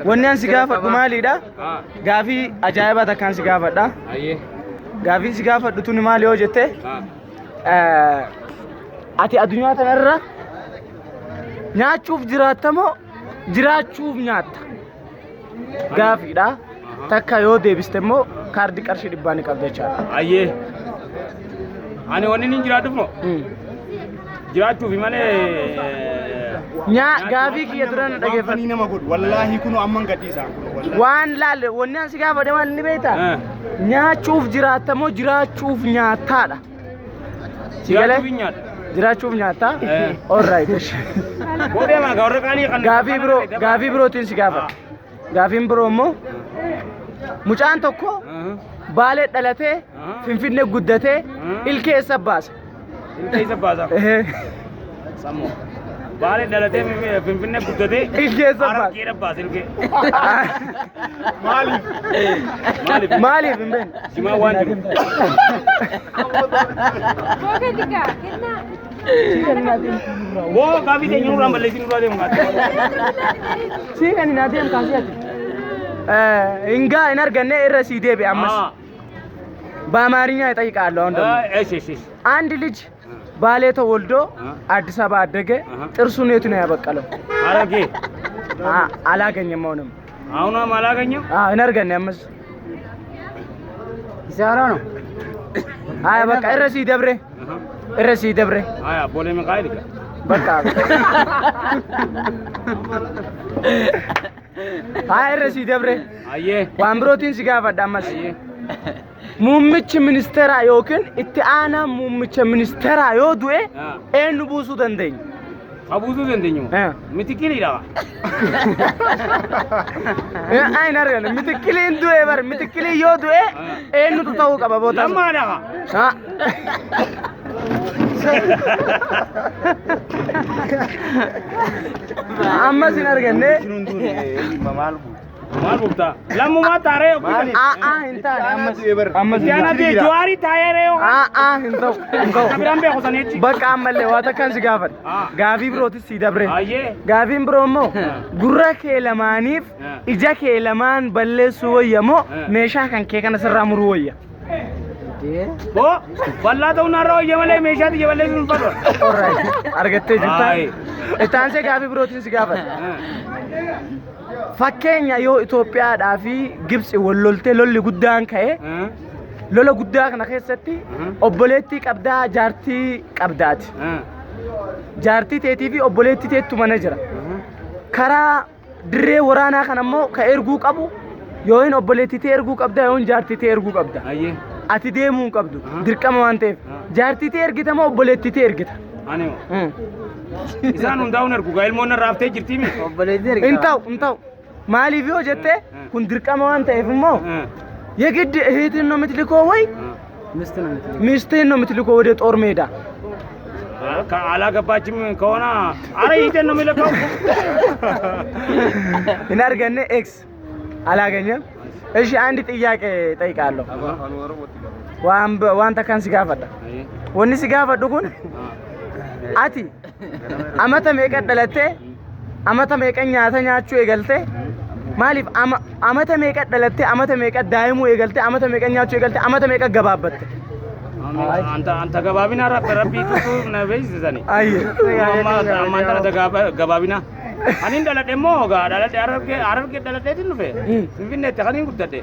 Wanni an si gaafadhu maalidha? Gaafii ajaa'ibaa takkaan si gaafadha. Gaafii si gaafadhu tuni maali yoo jette? Ati addunyaa tanarra nyaachuuf jiraatta moo jiraachuuf nyaatta? Gaafiidha. Takka yoo deebiste immoo kaardii qarshii 100 ni qabda jechaadha. Ayyee. Ani wanni ni jiraatuuf moo? Jiraachuuf malee gaafii kiyya duraan dhageeffanii nama godhu wallaahi kunu amman gadhiisaa waan laal wanni an si gaafadhe maal ni beektaa? Nyaachuuf jiraatta moo jiraachuuf nyaattaadha? Jiraachuuf nyaatta? Alright. Gaafii birootiin si gaafadha. Gaafiin biroo immoo mucaan tokko Baalee dhalatee Finfinnee guddatee ilkee eessa baasa? Ilkee eessa baasa? Sammoo. Baalee dhalatee Finfinnee guddatee ilkee eessa baasa? Arabkiidha baasa ilkee. Maaliif? Maaliif hin beekne? Simaa waan jiru. Woo gaafii teenya nurraan balleessin nurraa deemu gaafii. Sii kan hin adeemu kaasii ati. Hingaa hin arganne irra sii deebi'e ammas. በአማርኛ ይጠይቃለሁ አሁን ደግሞ አንድ ልጅ ባሌ ተወልዶ አዲስ አበባ አደገ ጥርሱን የቱ ነው ያበቀለው? አረጌ አላገኘም። አሁንም አላገኘም። እንርገን ያመስ ይሰራ ነው። አይ በቃ እረሲ ደብሬ አይ ቦሌ መቃይል በቃ አይ እረሲ ደብሬ አየ ዋምብሮቲን ሲጋፋ ዳማስ ሙምች ሚኒስተራ ዮክን ኢቲአና ሙምች ሚኒስተራ ዮዱኤ ኤኑ ቡሱ ደንደኝ አቡዙ ደንደኝ ሚትኪሊ ዳዋ አይ ነርገን ሚትኪሊ እንዱኤ በር ሚትኪሊ ዮዱኤ ኤኑ ተታው ቀባ ቦታ ለማዳ አማስ ነርገን maal bubta lammu ma tare hinta ammas yana de juari tayere yo hintau kabiran be khosanechi baka amalle wata kan si gaafad gaafi biroti si dabre ayye gaafin biro mo gurra kee lamaaniif ija kee lamaan balleessu wayyamo meeshaa kan kee kana sirraa muru wayya bo balla ta'u narra wayyamale meeshaati jaballeessu fadwa alright argatte jirta itaanse gaafi birotin si gaafad fakkeenya yoo Itoophiyaadhaa fi Gibxi walloltee lolli guddaan ka'e lola guddaa kana keessatti obboleettii qabdaa jaartii qabdaati. Jaartii teetii fi obboleettii teettu mana jira. Karaa dirree waraanaa kana immoo ka erguu qabu yoo hin obboleettii tee erguu qabda yoo hin jaartii tee erguu qabda. Ati deemuu hin qabdu dirqama waan ta'eef jaartii tee ergita moo obboleettii tee ergita? Isaan hundaa'uun ergu gaa ilmoon raaftee jirtii mi? Obboleettii ergita. Inta'u. ማሊፍ yoo jette kun dirqama waan ta'eef immoo የግድ እህትን ነው የምትልከው ወይ ሚስትን ነው የምትልከው ወደ ጦር ሜዳ? አላገባችም ከሆነ አረ ይተን ነው የሚልከው። እናርገነ ኤክስ አላገኘም። እሺ አንድ ጥያቄ ጠይቃለሁ። ዋንታ ካን ሲጋፈዳ ወኒ ሲጋፈዱ ኩን አቲ አመተ መቀደለቴ amata meeqa nyaata nyaachuu eegalte maaliif amata meeqa dhalatte amata meeqa daa'imuu eegalte amata meeqa nyaachuu eegalte amata meeqa gabaabbatte anta gabaabina rabbiitu na beeksisani amanta gabaabina anin dhaladhe immoo dhaladhe ararge dhaladheetiin dhufe finfinneetti kaniin guddadhe